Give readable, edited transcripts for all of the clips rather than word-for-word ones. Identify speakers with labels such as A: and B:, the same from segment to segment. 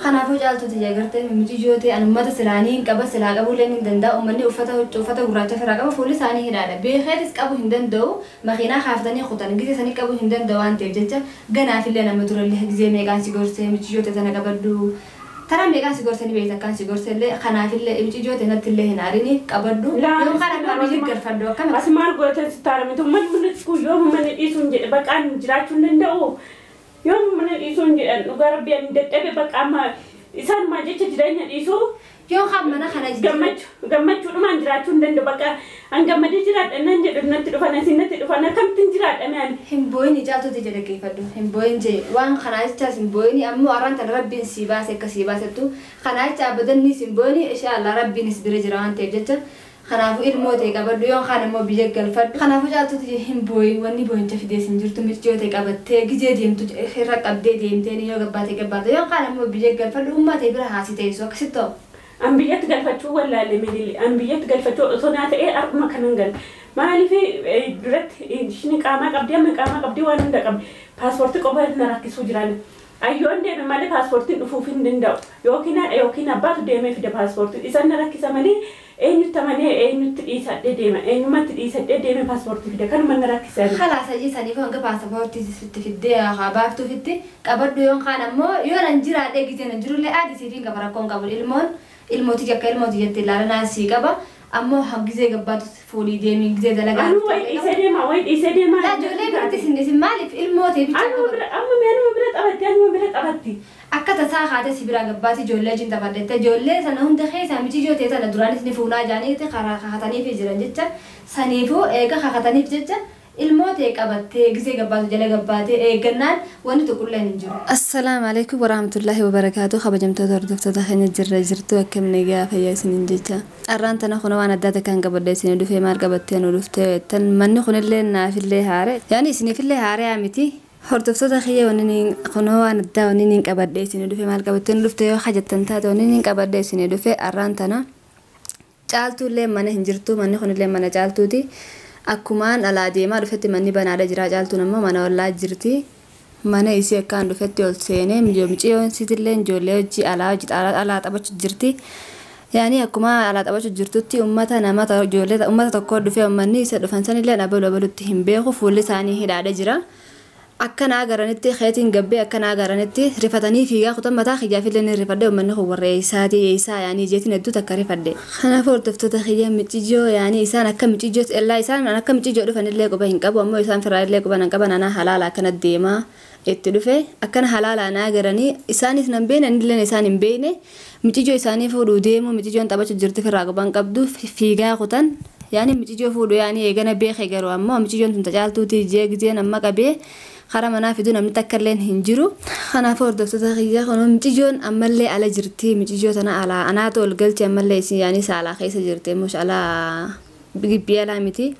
A: خنا فوج عالتو تجاهرت متي جوتي أنا ما تسرانين كبا سلاقة بولين هندن دا ومني وفتا وراجع فراقة بفولي ثاني هنا بخير إسكابو هندن دو ما خينا خافتني خطان جزء ثاني كابو هندن دوان تبجتة جنا في اللي أنا مدور اللي هجزي ميكان سيجورسي متي جوتي أنا قبضو ترى ميكان سيجورسي بيتا كان سيجورسي اللي خنا في اللي متي جوتي نتلي هنا ريني قبضو يوم خنا ما بيجي قرفدو كم
B: بس ما أقول تستار من ثم من تقول يوم من إيشون بق أن جراتون لندو يوم من إيشون نقارب بيان دتبي بق أما إنسان ما جت جرينا إيشو
A: يوم خاب منا خنا
B: جمّت شو ما جراتون لندو بق أن جمّت جرات أن نتلفنا سنة تلفنا كم تنجرات أمان
A: هم بويني جالتو تجري كيف دو هم بوين جي وان خنا إستاس هم بويني أمو أران تربي سيباس كسيباستو خنا إستا بدني سيمبوني إن شاء الله ربي نسبر جران تبجت خنافو الموتى قبل يوم خان مو بيجك الفرد خنافو جالتو تجي هم بوي وني بوين تفيدي سنجرتو متجوتى قبل تيجي ديم تج خيرك أبدي ديم تاني يوم قبل يوم خان مو بيجك الفرد وما تبرا هاسي تيسو كسيتو
B: أنبيات قلفتو ولا لمدي أنبيات قلفتو صنعت إيه أرقم كانن قال ما علي في درت شنو كاما قبدي من كاما قبدي وانا ندقم باسبورت قبل نراكي سوجران أيون ده بمالي باسبورت نفوفين دندو يوكينا باتو ديمه في الباسبورت إذا نراكي سامني أين تمانية أين تريسة ديمه أين ما تريسة ديمه باسبورت في ده كانوا من نراكي سامي
A: خلاص أجي ساني فهم كباسبورت في الدنيا خابارتو في الدنيا قبل يوم خان مو يوم نجرا ده كذا نجرو له عادي سيرين قبل كون قبل الموت جاك الموت يتلا لنا سيكابا أمو حق زي قبض فولي ديمي زي دلقا
B: أنا وايد إيساديما
A: لا جولي برتي سندي مالي في الموت يبي
B: أنا مبرد أبدي
A: أكتا ساخة هذا سبرا قبضي جولي جنتا بدت جولي سنة هم دخي سامي تيجي وتيتا ندراني سنفونا جاني تخارا خاتني في جران جتا سنيفو إيكا خاتني في جتا الموت قبضتي غزي قبض جلي قبضتي جنان وانت تقول لي نجرو السلام عليكم ورحمه الله وبركاته خبجمت دردفت دخن جرجرتو كم نيغا فياسن جتا ارانتنا خنا وانا داتا كان قبضيسن دفي مار قبضتين ودفت تن من خن لنا في اللي هاره يعني سني في اللي هاره عمتي هردفت دخيه ونني خنا وانا دا ونني قبضيسن دفي مار قبضتين دفت حاجه تنتا ونني قبضيسن دفي ارانتنا Caaltuu illee mana hin jirtu manni kun illee mana caaltuuti akkumaan alaa deemaa dhufetti manni banaadha jira caaltuun ammoo mana wallaa jirti mana isii akkaan dhufetti ol seenee mijoomciyoon sitillee ijoollee hojii alaa taphachu jirti yaani akkuma alaa taphachu jirtutti ummata nama ijoollee ummata tokko dhufee ummanni isa dhufan sanillee abalutti hin beeku fuulli isaanii hidhaadha jira akkana agaranitti xeetiin gabbee akkana agaranitti rifatanii fiigaa kutan mataa xijaafillee rifadde ummanni kun warree isaati isaa yaani jeetiin hedduu takka rifadde kanaaf hordoftoota xiyya micijoo yaani isaan akka micijoo ellaa isaan akka micijoo dhufanillee quba hin qabu ammoo isaan firaallee quba nan qaban ana halaala akkana deemaa itti dhufe akkana halaala ana agaranii isaanis nan beene anillee isaan hin beene micijoo isaanii fuudhuu deemu mijijoon taphachu jirti firaa quban qabdu fiigaa kutan yaani micijoo fuudhuu yaani eegana beekee garuu ammoo mijijoon tun Caaltuuti jeegzeen amma qabee خرا منافذ نم تكلين هنجرو خنا فورد تتخيل خنوم متجون أملي على جرتي متجوت أنا على أنا تقول قلت أملي يعني سالة خيس جرتي مش على بيجي متي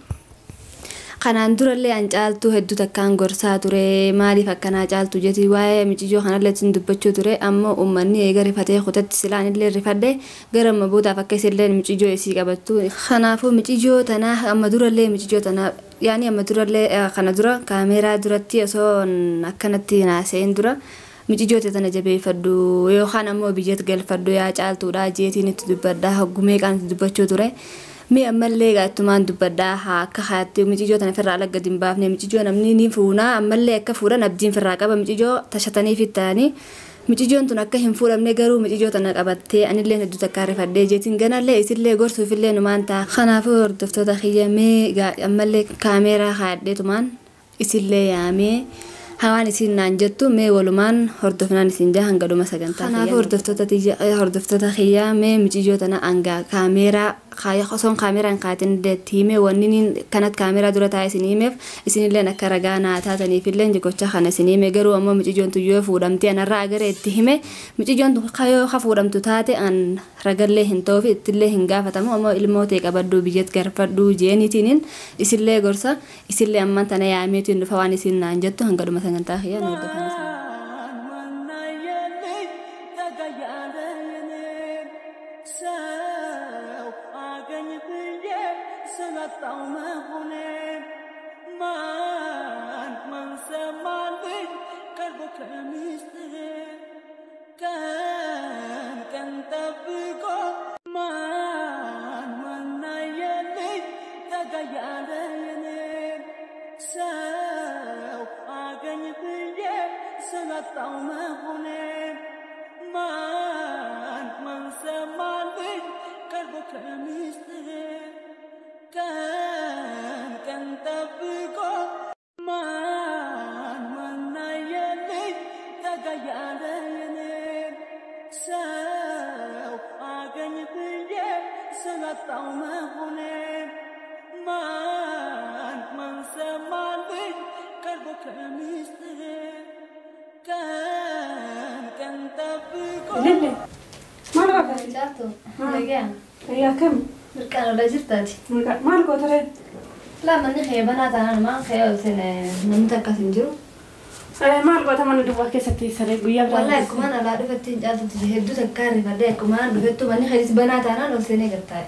A: خنا ندور اللي عن Caaltuu هدو تكان قرصا ترى ما لي فكنا Caaltuu جتي واي متجو خنا اللي تندبتشو ترى أما أمني يجري فتى خدت سلان اللي رفده جرم مبودا فكيس اللي متجو يسيق بتو خنا فو متجو تنا أما دور اللي متجو تنا يعني أما دور اللي خنا دورا كاميرا دورتي أصلا أكنتي ناسين دورا متجو تنا جبي فدو يو خنا مو بيجت قل فدو يا Caaltuu دا جيتي نتدبر هجومي كان تدبتشو ترى مي أملي قاعد تمان دبرداها كخاتي متجو تنا فرع لك قديم بافني متجو نمني نفونا أملي كفورا نبدين فرع كبا متجو تشتني في الثاني متجو أنتو نكهم فورا منجرو متجو تنا قبضتي أنا اللي ندو تكارف الديجيتين جنا اللي يصير لي قرصو في اللي نمان تا خنا فور دفتو دخية مي قاعد أملي كاميرا خادي تمان يصير لي يامي هواني سين نانجتو مي ولمان هردفنا نسينجا هنقدو مسجنتا خنا هردفتو تخيا مي متجو تنا أنجا كاميرا خايا خصون كاميرا انقاتن دتيمه ونين كانت كاميرا دورتا سنيمه اسين لنا كرغانا تاتني في لنج كوچا خنا سنيمه غرو امو متجون تو يوفو دمتي انا راغر اتهمه متجون خايو خفو دمتو تاتي ان رغله هنتو في تله هنغافتم امو الموتي قبدو بيجت غرفدو جينيتين اسين لي غورسا اسين لي امانت انا ياميتو نفواني سين نانجتو هنغدو مسنتا خيا نودفان من
C: man semaling kalbo kamiste kan tabiko man yeli tagayalene sao agany biye sanataw mahune man samali karbo kamiste kan tabiko man yeli tagayalene sao agany biye sanataw mahune man samali karbo kamiste kan tabiko
B: ليه ما لقى
A: Caaltuu. Egaa.
B: هي كم
A: Birkaan ola jirtaati.
B: ما لقى ترى
A: Laa manni xeebanaa taanaan maan xeeyaa olseen namni akkas hin jiru.
B: ما لقى تمن دوا كيستي سري بيا
A: Wallahi akkumaan alaa dhufattiin caaltuuti hedduu takkaa rifadhee akkumaan dhufettu manni xeetis banaa taanaan olseenee gartaa'e.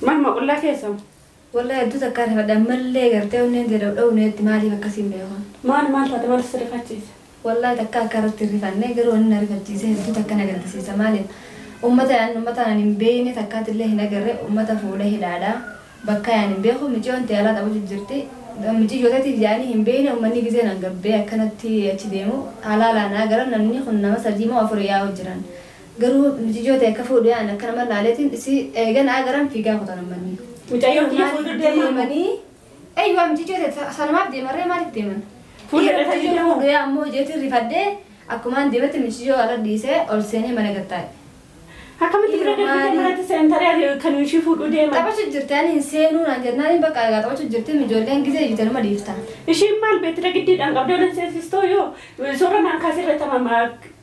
B: ما أقول لك يا سام
A: Wallahi hedduu takkaa rifadhee ammallee gartee onneen jedhu dhawneetti maaliif akkasiin beekan.
B: ما فاتي ما السري فاتي
A: Wallahi takkaa akka irratti rifannee garuu wanni na rifachiisee hedduu takka na gaddisiisa maaliif ummata aan hin beekne takkaatillee hin agarre ummata fuudhee hidhaadhaa bakka aan hin beeku micoon ta'e alaa taphachu jirti mici yootaatiif yaa'anii hin beekne ummanni giseen an gabbee akkanatti achi deemu halaalaanaa gara namni kun nama sadii moo afur yaa'u jiran garuu mici yoo ta'e akka fuudhee aan akka nama laaleetiin isi eeganaa garan fiigaa kutan ummanni.
B: متأيون كيف ولد
A: deemanii eeyyuu mici yoo ta'e sanumaaf deemarree maaliif deeman?
B: فولد
A: Fuudhee ammoo jeetiin rifadhee akkumaan deematti michiyyoo ala dhiisee ol seenee mana gattaa'e.
B: هكذا تقدر مرات سنتري كانوا يشوفوا قدام
A: Taphachu jirti ani hin seenuu naan jennaan bakka egaa taphachu jirti ijoolleen gisee jirti nama dhiiftan.
B: إيشي مال بيتنا جديد أنا قبل أن سيستويو صورة ما كاسر تمام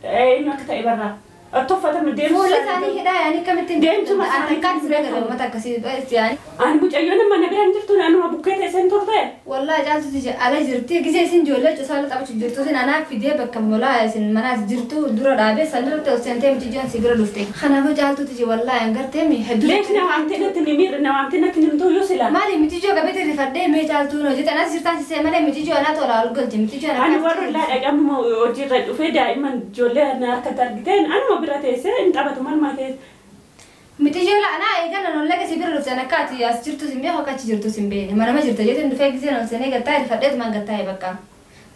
B: إنه كتاي برا الطفة من دين
A: Fuula isaanii hidhaa yaani kamittiin
B: Deemtu masaa
A: akkaan si beekama uummata akkasii yaani.
B: أنا بتأيون ما نبي نجفتون أنا بكرة سنتور ده
A: Wallahi caaltuuti ala jirti gisee isin ijoollee cusaala taphachu jirtu sin anaaf fidee bakka molaa isin manaas jirtu dura dhaabee sanirratti ol seentee michiyyoon si bira dhufte. Kanaafuu caaltuuti wallahi an garteemi hedduu.
B: ليش نوامتنا تنمير نوامتنا تنمتو يوصلا
A: Maali michiyyoo qabeetti rifadhee mee caaltuun hojjete anas jirtaan si seemalee michiyyoo anaa tola algalche michiyyoo
B: أنا ورا لا أجمع وجرد وفي دائما جولة أنا كترجتين أنا ما براتيسه أنت أبغى تمر ما تيس
A: Michiyyoo la anaa eegana nollee si bira dhufte akkaati as jirtu sin beeku akkachi jirtu sin beekne mana ma jirta jeetiin dhufee gisee non seenee gattaa rifadheetu maan gattaa'e bakka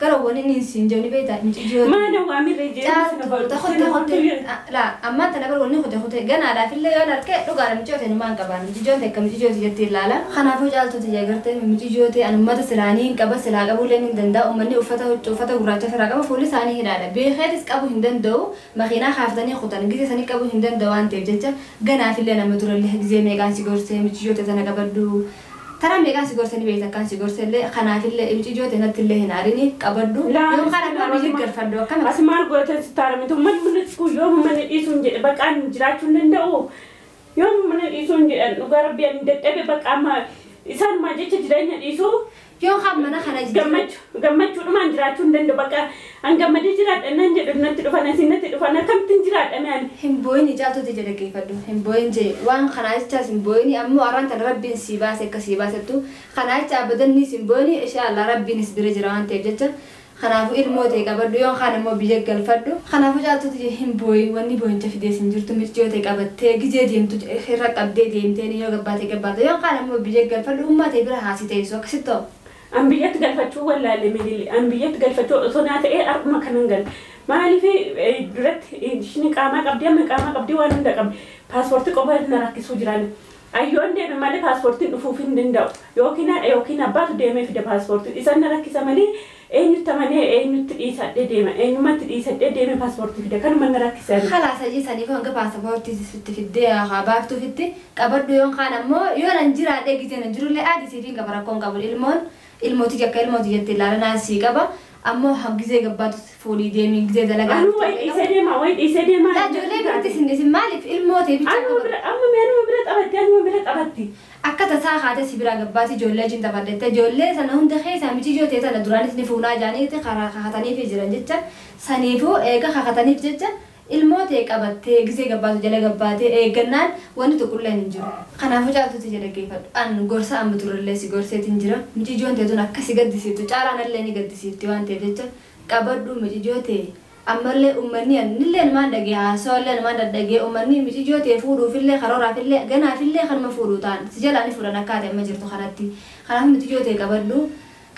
A: gara wani niin siin jeuni beektaa michiyyoo.
B: ما نوامي رجال
A: Caaltuu la ammaan tana bar wanni kute ganaadhaaf illee yoo argee dhugaadha michiyyoo ta'e numaan qabaan michiyyoon ta'e akka michiyyooti jettee ilaala. Kanaafuu caaltuuti gartee michiyyoo ta'e anummata silaanii hin qaba silaa qabuullee hin danda'a uummanni uffata gurraacha ofirraa qaba fuulli isaanii hidhaadha beekeetis qabu hin danda'u makiinaa kaafatanii kutan gisee sanii qabu hin danda'u waan ta'eef jecha ganaaf illee nama durallee gisee meeqaan si gorsee michiyyoo ta'e sana qabaddu. Tara meeqaan si gorsanii beekta akkaan si gorsellee kanaafillee michiyyoo ta'e natti illee hin aarini qabaddu yookaan ammoo biyyi galfaddu akkam
B: أسمع قولتين ستارة من ثم من تقول يوم من يسون جد بقى أن جراتون لندو يوم من يسون جد نقارب بيان دت أبي بقى أما إنسان ما جت جرائنا يسون
A: yookaan mana kana
B: gammach cuman jiraachuu danda'u bakka an gammadee jiraadha nan jedhu natti dhufan asin natti dhufan akkamittiin jiraadha mean
A: hin booyini caaltuuti jedhe geeffadhu hin booyin jee waan kanaa jechaas hin booyini ammoo arraan tan rabbiin sii baase akka sii baasettu kanaa jecha abadannis hin booyini inshaallah rabbiinis bira jira waan ta'eef jecha kanaafuu ilmoo ta'e qabadhu yoon kaan immoo biyya galfadhu kanaafuu caaltuuti hin booyin wanni booyincha fidees hin jirtu michiyyoo ta'e qabattee gizee deemtu irra qabdee deemteen yoo gabbaate yoon kaan immoo biyya galfadhu ummaa ta'e bira haasii ta'eessu akkasitti ta'u.
B: an biyyatti galfachuu wallaalee milili an biyyatti galfachuu sonaa ta'ee akkuma kanan gal maaliif duratti ishni qaamaa qabdii waan hunda qabdi paaspoortii qofa na rakkisuu jiran ayyoon deeme malee paaspoortiin dhufuuf hin danda'u yookiin abbaatu deemee fide paaspoortii isaan na rakkisa malee eenyutti amanee eenyutti dhiisadhee deema eenyumatti dhiisadhee deeme paaspoortii fide kanuma na rakkisa.
A: Kalaasa jiisaniif hanga paaspoortii sitti fiddee baaftuu fitti qabadhu yoon kaan ammoo yoo nan jiraadhee gisee nan jirullee aadisiitiin qaba rakkoon qabu ilmooti akka ilmooti jettee ilaalanaa sii qaba ammoo gisee gabbaatu fuudhii deemii gisee dalagaa.
B: Anu way dhiisee deema.
A: Ijoollee biratti sin maaliif ilmooti bicha
B: amma bira qabatti.
A: Akka tasaa haate si bira gabbaati ijoollee wajjin taphadhette ijoollee sana hunda keessaa michiyyoo ta'e sana duraanis ni fuunaa jaaniiti karaa kakataniif jiran jecha saniifuu eega kakataniif jecha ilmoo ta'e qabattee gisee gabbaatu jala gabbaatee eeggannaan wanti tokkollee hin jiru. Kanaafuu caaltuuti jedhe geeffadhu an gorsa amma turellee si gorseetiin jira michiyyoon ta'e tun akka si gaddisiiftu caalaan illee ni gaddisiifti waan ta'eef jecha qabadhu michiyyoo ta'e ammallee ummanni nillee namaan dhagee haasawallee namaan daddagee ummanni micijoo ta'e fuudhuufillee karooraafillee ganaafillee kanuma fuudhuu ta'an si jalaani fuudhan akkaate amma jirtu kanatti kanaaf micijoo ta'e qabadhu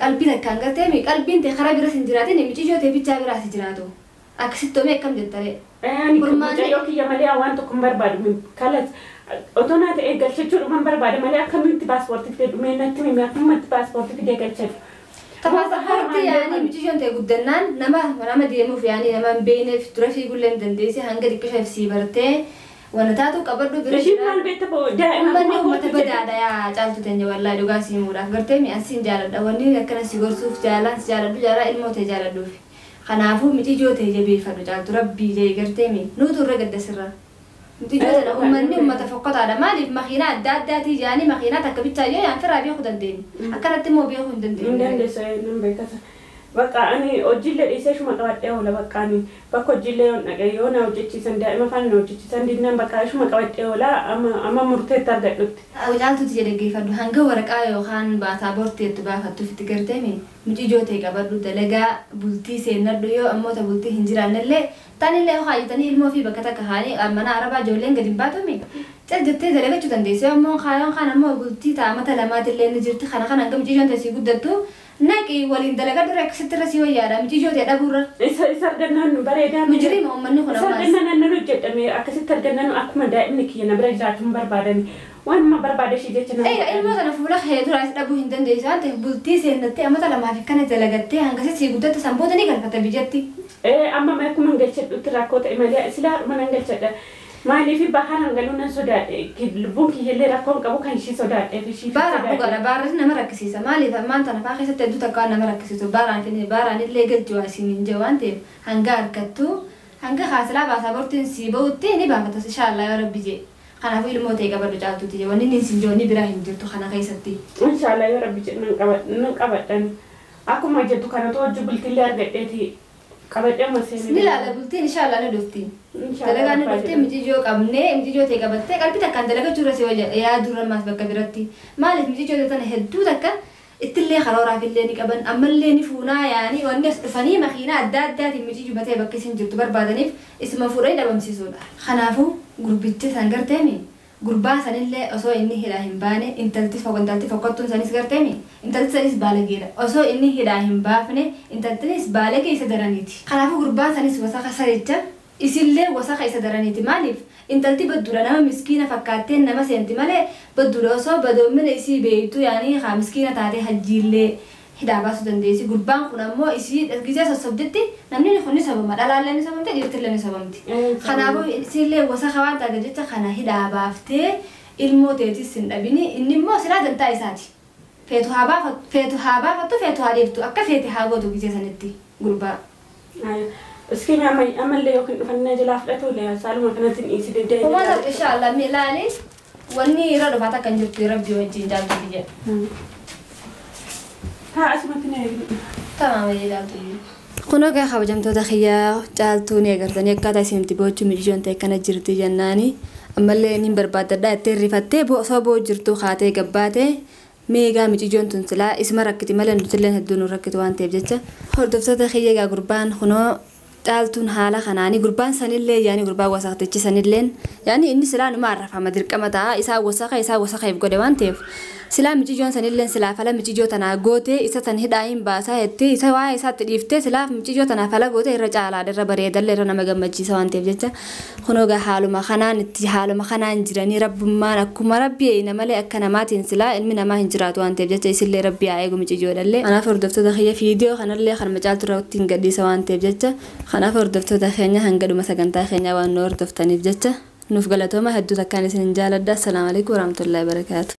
A: qalbii takkaan gartee qalbiin ta'e karaa bira sin jiraatin micijoo ta'e bichaa biraa si jiraatu akkasittoomee akkam jettare.
B: Gurmaanii yoo kiyya malee waan tokko hin barbaadu kalas otona ta'e galchachuu dhuman barbaada malee akkamitti paaspoortii fidee dhumee natti himi akkamitti paaspoortii fidee galchatu.
A: Paaspoortii yaani mijijoon ta'e guddannaan nama deemuuf yaani nama hin beekneef dura fiigullee hin dandeessi hanga xiqqisheef sii bartee wanta taatu qabadhu bira
B: jira. Maal beekta
A: daa'imman uummata badaadha yaa caaltu teenya wallaahi dhugaa sii muudhaaf gartee mi'aan siin jaaladha wanni akkana si gorsuuf jaalaan si jaaladhu jaalaa ilmoo ta'e jaaladhuuf. Kanaafuu micijoo ta'e jabeeffadhu caaltu rabbii jee gartee nuutu irra gaddasirra. Micijoo ta'e uummanni uummata fokkotaadha maaliif makiinaa adda addaatii jaanii makiinaa takka bichaa yoo yaan firaa beekuu dandeenya. Akkanatti immoo beekuu hin dandeenye.
B: Hin dandeessa nan beekata. Bakka ani hojiilee dhiisee shuma qabadhee oola bakka ani bakka hojiilee yoon dhaqee yoo na hojjechiisan daa'ima faana na hojjechiisan dinnaan bakka shuma qabadhee oola amma murteetti argadhutti.
A: Caaltuuti jedhe geeffadhu hanga waraqaa yookaan baataa boorteetti baafattuuf itti garteemi micijoo ta'e qabadhu dalagaa bultii seennadhu yoo ammoota bultii hin jiraannellee taanillee haayitanii ilmoo fi bakka takka haanii mana arabaa ijoolleen gadi hin baatumi. Cal jettee dalagachuu dandeesse ammoo kaayoon kaan ammoo bultii taa'amata lamaatillee ni jirti kana hanga mijijoon ta'e sii guddattu. Naqi waliin dalagaa dura akkasitti irra sii wayyaadha micijoo ta'e dhabuurra.
B: Isa argannaan bareedaa
A: mijirii ma uummanni kun ammaas.
B: Argannaan nan hojjetame akkasitti argannaan akkuma daa'imni kiyya na bira jiraachuu hin barbaadani. Waan ma barbaade ishee jecha nama.
A: Ilmoo sana fuula kee duraas dhabuu hin dandeessu waan ta'eef bultii seennattee amata lamaaf akkana dalagattee hangasitti sii guddatte sanboota ni galfata biyyatti.
B: Amma akkuma hin galchadhutti rakkoo ta'e malee silaa har'uma nan galchadha. Maaliif bahaan hangaluu nan sodaadhe lubbuun kiyyallee rakkoon qabu kan ishii sodaadheef ishii
A: baara dhugaadha baarratti nama rakkisiisa maaliif ammaan tana faa keessatti hedduu takka waan nama rakkisiisu baaraan illee galchu waa siin hin jiru waan ta'eef hanga harkattu hanga haasilaa baasaa bortiin sii ba'utti ni baafatas inshaallah yoo rabbi jee kanaafuu ilmoo ta'e qabadhu caaltuuti jee wanni niin siin joonni biraa hin jirtu kana keessatti.
B: Inshaallah yoo rabbi jee nan qabadhan akkuma jettu kanatu hojii bultillee argadheeti. Qabadhee maseenii.
A: Ni laala bultiin inshaallah ni dhufti. Dalagaa ni dhufti mijijoo qabnee mijijoo ta'e qabattee qalbii takkaan dalagachuu irra si wayya yaaduu rammaas bakka biratti. Maaliif mijijoo tana hedduu takka ittillee karooraafillee ni qaban ammallee ni fuunaa yaanii wanni as dhufanii makiinaa adda addaatiin mijijuu batee bakka isin jirtu barbaadaniif isuma fuudhanii dhabamsiisuudha. Kanaafuu gurbichi san garteemi. Gurbaa sanillee osoo inni hidhaa hin baane intalti fokkottuun sanis garteemi intalti sanis baalageedha osoo inni hidhaa hin baafne intaltinis baalagee isa daraniiti. Kanaafuu gurbaan sanis wasaqa saricha isillee wasaqa isa daraniiti maaliif intalti badduudha nama miskiina fakkaatteen nama seenti malee badduudha osoo badoommina isii beeytu yaanii haa miskiina taatee hajjiillee hidhaa baasuu dandeessi. Gurbaan kun ammoo isii gisee sossobdetti namni kun ni sabama dhalaallee ni sabamte dhiirtillee ni sabamti. Kanaafuu isillee wasaqa waan taate jecha kana hidhaa baaftee ilmoo teetis hin dhabini inni immoo silaa dantaa isaati. Feetu haa baafattu feetu haa deeftu akka feete haa gootu gisee sanitti gurbaa.
B: Iskimi ammallee yookiin dhufannaa jalaa fudhatuulee saaluma kanatti dhiisi deddeebiin.
A: Uummata inshaallah miilaanii wanni irra dhufaata kan jirtu rabbii wajjin jaalatu biyya. Tamam jaalatu. Kunoo gaa kabajamtoota kiyyaa caaltuu ni agartanii akkaataa isinimti boochuu mijijoon ta'e kana jirti jennaani ammallee ni barbaadadhaa itti rifattee osoo boo jirtu kaatee gabbaatee meegaa mijijoon tun silaa isma rakkiti malee nutilleen hedduun rakkitu waan ta'eef jecha hordoftoota kiyya gaa gurbaan kunoo caaltuun haala kanaanii gurbaan sanillee yaani gurbaan wasaqtichi sanilleen yaani inni silaa numa arrafama dirqama ta'a isaa wasaqeef godhe waan ta'eef silaa mijijoon sanilleen silaa fala mijijoo tanaa gootee isa tan hidhaa hin baasaa jettee isa waa'ee isaatti dhiiftee silaa mijijoo tanaa fala gootee irra caalaadha irra bareedallee irra nama gammachiisa waan ta'eef jecha kunoo gaa haaluma kanaan jiranii rabbummaan akkuma rabbi eeyna malee akka namaatiin silaa ilmi namaa hin jiraatu waan ta'eef jecha isillee rabbi haa eegu mijijoodhallee kanaaf hordoftoota kiyya fiidiyoo kanallee kan macaaltu irratti hin gadhiisa waan ta'eef jecha kanaaf hordoftoota keenya hanga dhuma sagantaa keenya waan nu hordoftaniif jecha nuuf galatooma hedduu takkaan isin jaaladha. Assalaamu alaykum warahmatullahi wabarakaatu.